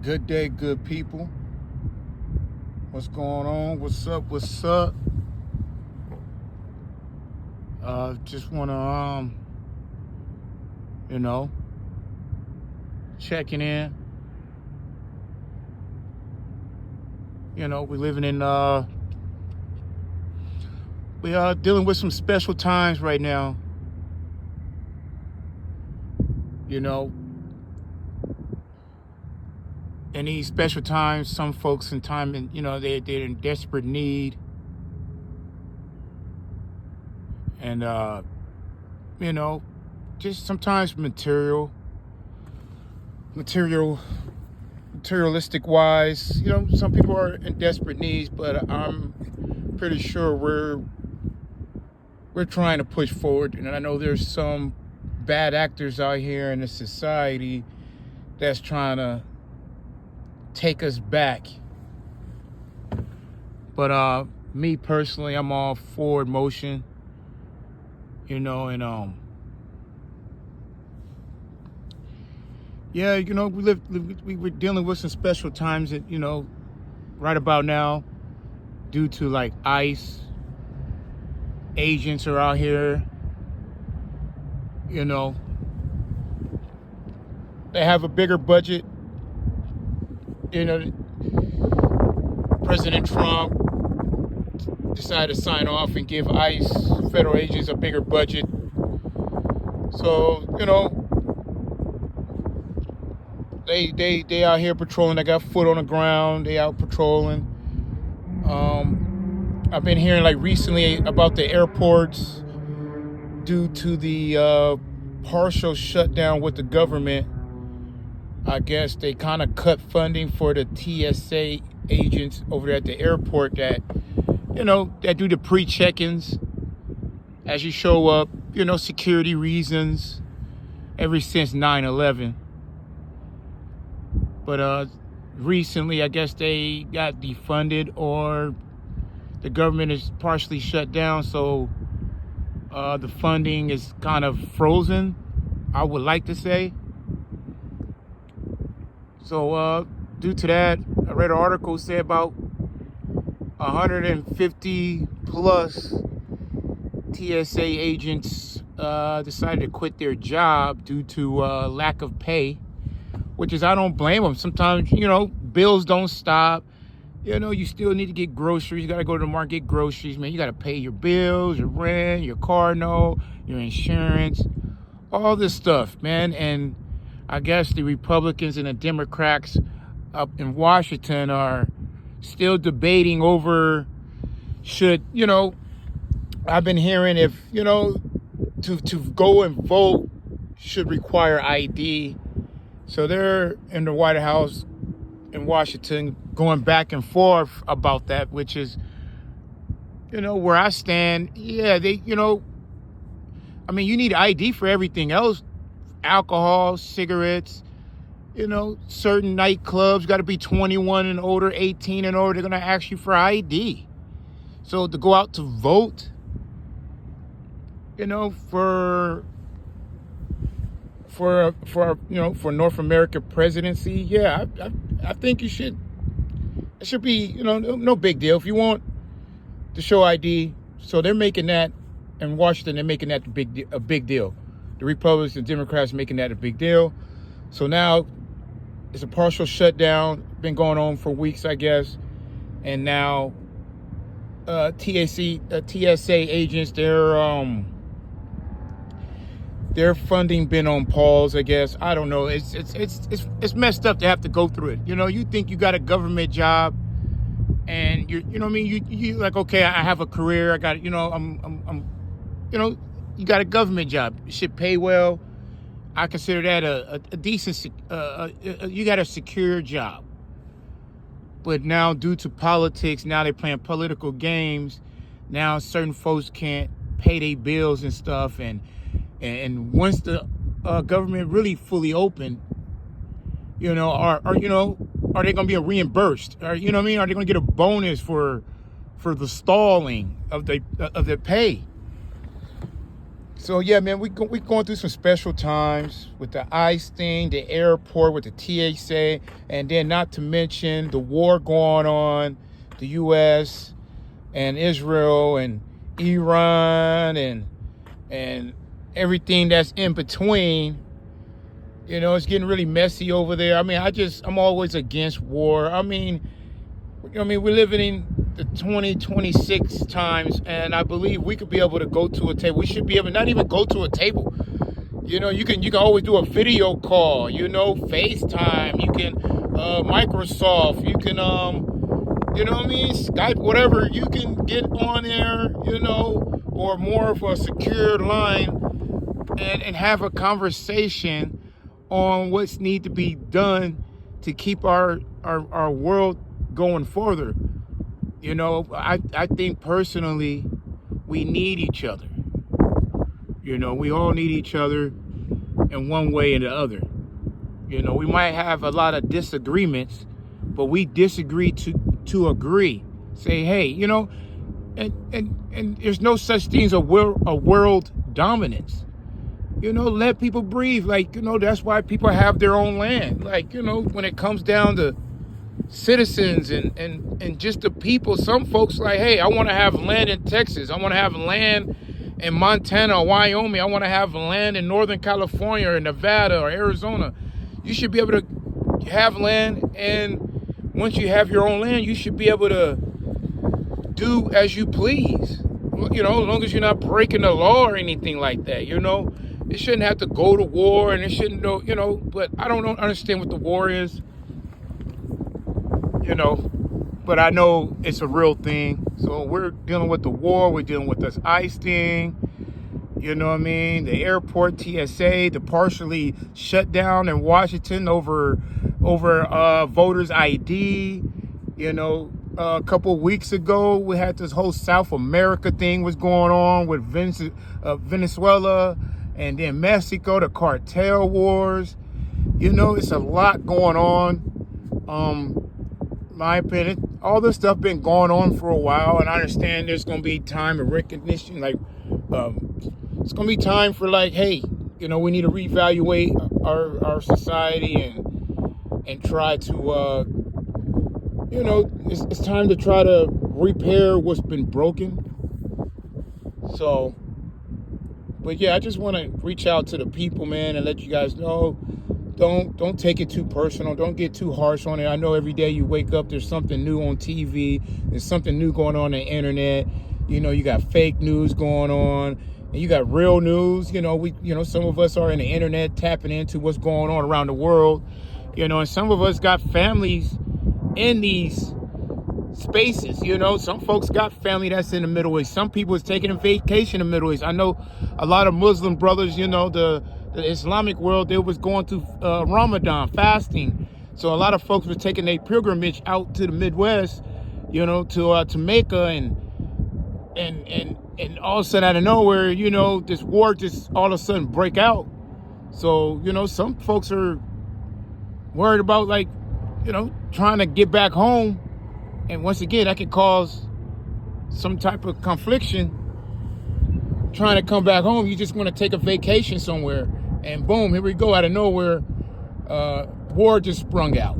Good day, good people. What's going on? What's up? What's up? Just wanna checking in. We're living in we are dealing with some special times right now. In these special times, some folks in time and they're in desperate need. And just sometimes materialistic wise, some people are in desperate needs, but I'm pretty sure we're trying to push forward. And I know there's some bad actors out here in the society that's trying to take us back. But me personally, I'm all forward motion, and we're dealing with some special times that, right about now, due to like ICE agents are out here, they have a bigger budget. President Trump decided to sign off and give ICE federal agents a bigger budget. So, they out here patrolling. They got foot on the ground. They out patrolling. I've been hearing like recently about the airports due to the partial shutdown with the government. I guess they kind of cut funding for the TSA agents over there at the airport that do the pre-check-ins as you show up, security reasons ever since 9/11. But recently, I guess they got defunded or the government is partially shut down. So the funding is kind of frozen, I would like to say. So due to that, I read an article say about 150 plus TSA agents decided to quit their job due to lack of pay, which is, I don't blame them. Sometimes, bills don't stop. You still need to get groceries. You got to go to the market, get groceries, man. You got to pay your bills, your rent, your car note, your insurance, all this stuff, man. And I guess the Republicans and the Democrats up in Washington are still debating over should, I've been hearing if, to go and vote should require ID. So they're in the White House in Washington going back and forth about that, which is, where I stand. Yeah, you need ID for everything else. Alcohol, cigarettes, certain nightclubs got to be 21 and older, 18 and older. They're going to ask you for ID. So to go out to vote, for North America presidency, yeah, I think you should. It should be, no big deal. If you want to show ID, so they're making that in Washington. They're making that a big deal. The Republicans and Democrats making that a big deal. So now it's a partial shutdown, been going on for weeks, I guess. And now TSA agents, their funding been on pause, I guess. I don't know. It's messed up to have to go through it. You think you got a government job and you like, okay, I have a career. I got, you got a government job. It should pay well. I consider that a decent, you got a secure job. But now due to politics, now they're playing political games. Now certain folks can't pay their bills and stuff. And once the government really fully open, are they going to be reimbursed? Or, Are they going to get a bonus for the stalling of the pay? So yeah, man, we going through some special times with the ICE thing, the airport with the TSA, and then not to mention the war going on, the U.S. and Israel and Iran and everything that's in between. You know, it's getting really messy over there. I mean, I'm always against war. We're living in the 2026 times, and I believe we could be able to go to a table. We should be able to not even go to a table. You know, you can always do a video call. You know, FaceTime. You can Microsoft. You can you know what I mean, Skype, whatever. You can get on there. You know, or more of a secure line and have a conversation on what's need to be done to keep our world going further. You know, I think personally we need each other. You know, we all need each other in one way or the other. You know, we might have a lot of disagreements, but we disagree to agree. Say, hey, you know, and there's no such thing as a world dominance. You know, let people breathe. Like, you know, that's why people have their own land. Like, you know, when it comes down to citizens and just the people, some folks like, hey, I want to have land in Texas. I want to have land in Montana or Wyoming. I want to have land in Northern California or Nevada or Arizona. You should be able to have land, and once you have your own land, you should be able to do as you please. You know, as long as you're not breaking the law or anything like that, you know. It shouldn't have to go to war, and it shouldn't go, you know, but I don't understand what the war is, you know, but I know it's a real thing. So we're dealing with the war, we're dealing with this ICE thing, you know what I mean? The airport, TSA, the partially shut down in Washington over voters' ID, you know. A couple of weeks ago, we had this whole South America thing was going on with Venezuela, and then Mexico, the cartel wars. You know, it's a lot going on. My opinion, all this stuff been going on for a while, and I understand there's going to be time of recognition. Like, it's going to be time for, like, hey, you know, we need to reevaluate our society and try to, you know, it's time to try to repair what's been broken. So, but yeah, I just want to reach out to the people, man, and let you guys know, don't take it too personal. Don't get too harsh on it. I know every day you wake up, there's something new on TV. There's something new going on the internet. You know, you got fake news going on, and you got real news. You know, some of us are in the internet tapping into what's going on around the world. You know, and some of us got families in these spaces. You know, some folks got family that's in the Middle East. Some people is taking a vacation in the Middle East. I know a lot of Muslim brothers, you know, the Islamic world, they was going through Ramadan fasting. So a lot of folks were taking a pilgrimage out to the Midwest, you know, to Mecca, and all of a sudden out of nowhere, you know, this war just all of a sudden break out. So, you know, some folks are worried about, like, you know, trying to get back home. And once again, that could cause some type of confliction. Trying to come back home, you just want to take a vacation somewhere, and boom, here we go, out of nowhere, war just sprung out.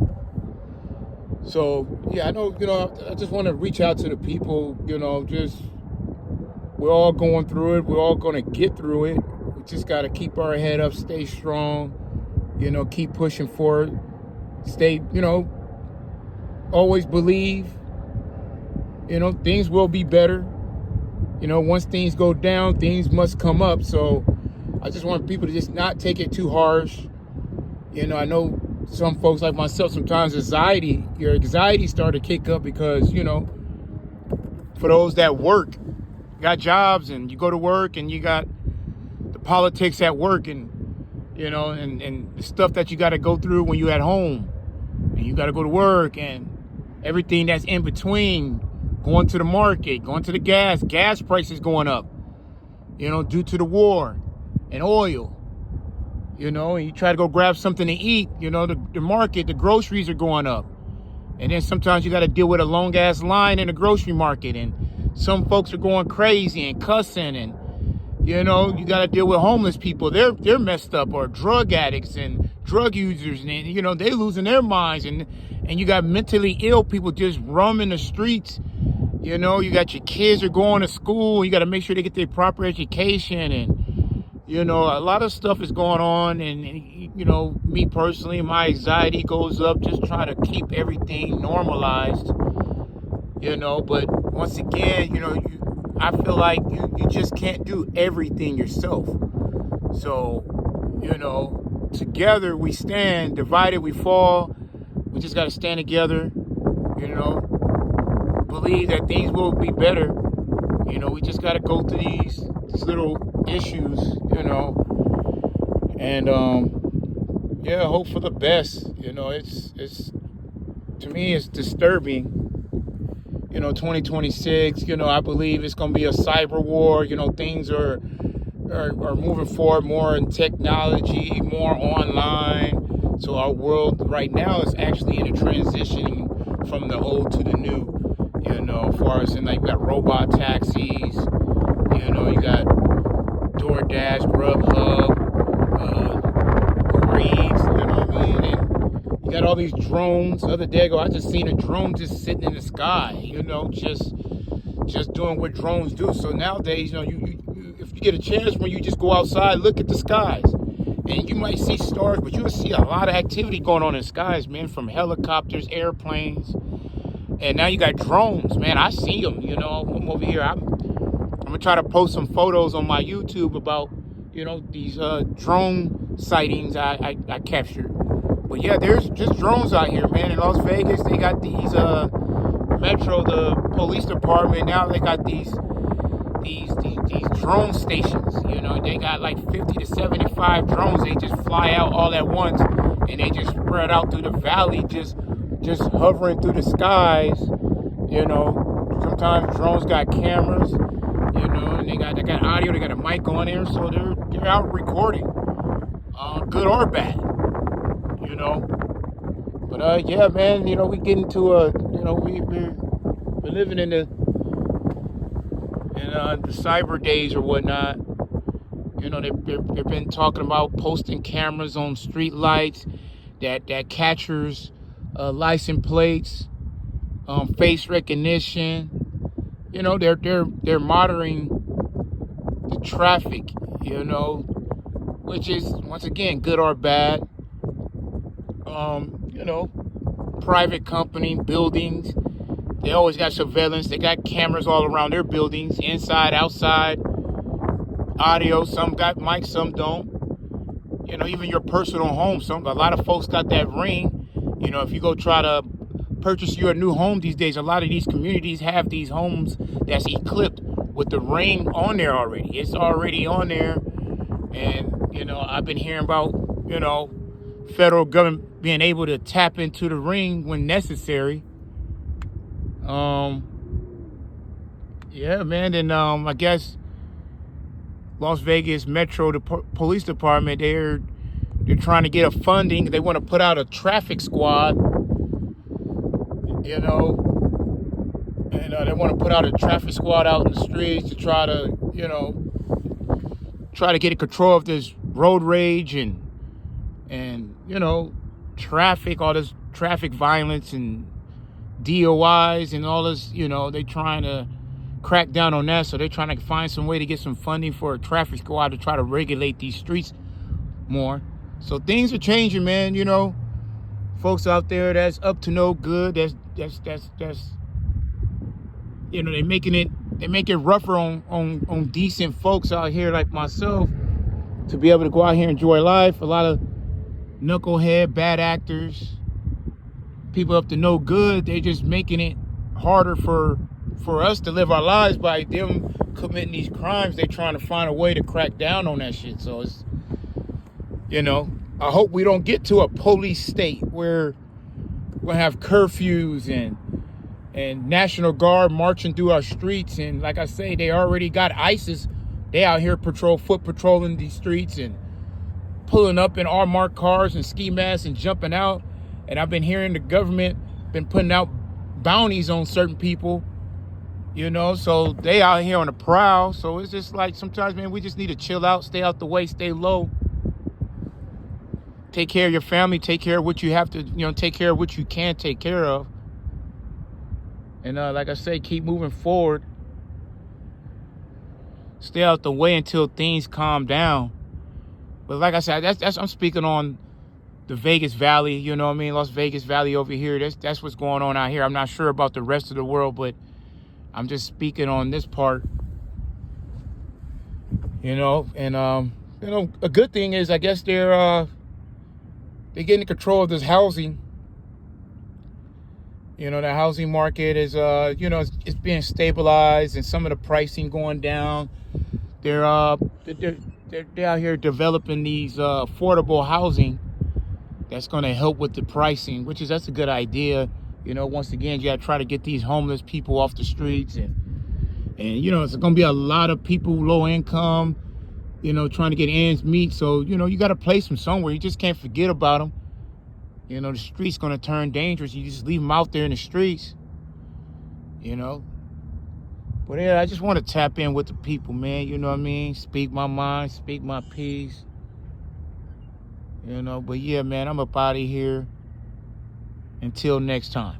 So yeah, I know, you know, I just want to reach out to the people, you know, just, we're all going through it, we're all going to get through it. We just got to keep our head up, stay strong, you know, keep pushing forward, stay, you know, always believe, you know, things will be better. You know, once things go down, things must come up. So I just want people to just not take it too harsh. You know, I know some folks like myself, sometimes your anxiety start to kick up because, you know, for those that work, got jobs and you go to work and you got the politics at work and, you know, and the stuff that you got to go through when you at home and you got to go to work and everything that's in between. Going to the market, going to the gas prices going up, you know, due to the war and oil, you know, and you try to go grab something to eat, you know, the market, the groceries are going up. And then sometimes you got to deal with a long ass line in the grocery market, and some folks are going crazy and cussing You know, you got to deal with homeless people. They're messed up, or drug addicts and drug users, and you know they losing their minds. And you got mentally ill people just roaming the streets. You know, you got your kids are going to school. You got to make sure they get their proper education, and you know a lot of stuff is going on. And you know, me personally, my anxiety goes up just trying to keep everything normalized. You know, but once again, you know, I feel like you just can't do everything yourself. So, you know, together we stand, divided we fall. We just got to stand together, you know, believe that things will be better. You know, we just got to go through these little issues, you know, and yeah, hope for the best. You know, it's to me it's disturbing. You know, 2026, you know, I believe it's going to be a cyber war. You know, things are moving forward more in technology, more online. So our world right now is actually in a transitioning from the old to the new. You know, as far as in like, you got robot taxis, you know, you got DoorDash, Grubhub, Reeds, you know what I mean? And you got all these drones. The other day ago, I just seen a drone just sitting in the sky, you know, just doing what drones do. So nowadays, you know, you if you get a chance when you just go outside, look at the skies. And you might see stars, but you'll see a lot of activity going on in the skies, man, from helicopters, airplanes. And now you got drones, man. I see them, you know. I'm over here. I'm going to try to post some photos on my YouTube about, you know, these drone sightings I captured. But yeah, there's just drones out here, man. In Las Vegas, they got these Metro, the police department, now they got these drone stations. You know, they got like 50 to 75 drones. They just fly out all at once, and they just spread out through the valley, just hovering through the skies. You know, sometimes drones got cameras. You know, and they got audio. They got a mic on there, so they're out recording, good or bad. You know, but yeah, man. You know, we get into you know, we're living in the cyber days or whatnot. You know, they've been talking about posting cameras on street lights that captures license plates, face recognition. You know, they're monitoring the traffic. You know, which is once again good or bad. You know, private company buildings. They always got surveillance. They got cameras all around their buildings, inside, outside, audio. Some got mics, some don't. You know, even your personal home. A lot of folks got that Ring. You know, if you go try to purchase you a new home these days, a lot of these communities have these homes that's equipped with the Ring on there already. It's already on there. And, you know, I've been hearing about, you know, federal government being able to tap into the Ring when necessary. Yeah, man. And I guess Las Vegas Metro, the police department, they're trying to get a funding. They want to put out a traffic squad, you know, and they want to put out a traffic squad out in the streets to try to, you know, try to get control of this road rage and you know, traffic, all this traffic violence and DOIs and all this. You know, they trying to crack down on that. So they're trying to find some way to get some funding for a traffic squad to try to regulate these streets more. So things are changing, man. You know, folks out there that's up to no good. That's you know, they make it rougher on decent folks out here like myself to be able to go out here and enjoy life. A lot of knucklehead, bad actors, people up to no good. They just making it harder for us to live our lives by them committing these crimes. They trying to find a way to crack down on that shit. So it's, you know, I hope we don't get to a police state where we'll have curfews and National Guard marching through our streets. And like I say, they already got ISIS. They out here foot patrolling these streets and pulling up in unmarked cars and ski masks and jumping out. And I've been hearing the government been putting out bounties on certain people You know, so they out here on the prowl. So it's just like sometimes, man, we just need to chill out, stay out the way, stay low. Take care of your family, take care of what you have to, take care of what you can take care of. And like I say, keep moving forward. Stay out the way until things calm down. But like I said, that's I'm speaking on the Vegas Valley, you know what I mean? Las Vegas Valley over here. That's what's going on out here. I'm not sure about the rest of the world, but I'm just speaking on this part. And a good thing is I guess they're getting control of this housing. The housing market is it's being stabilized, and some of the pricing going down. They're out here developing these affordable housing that's going to help with the pricing, that's a good idea. Once again, you got to try to get these homeless people off the streets, and it's going to be a lot of people low income, trying to get ends meet. So you got to place them somewhere. You just can't forget about them. The street's going to turn dangerous. You just leave them out there in the streets, But yeah, I just want to tap in with the people, man. You know what I mean? Speak my mind, speak my piece. But yeah, man, I'm up out of here. Until next time.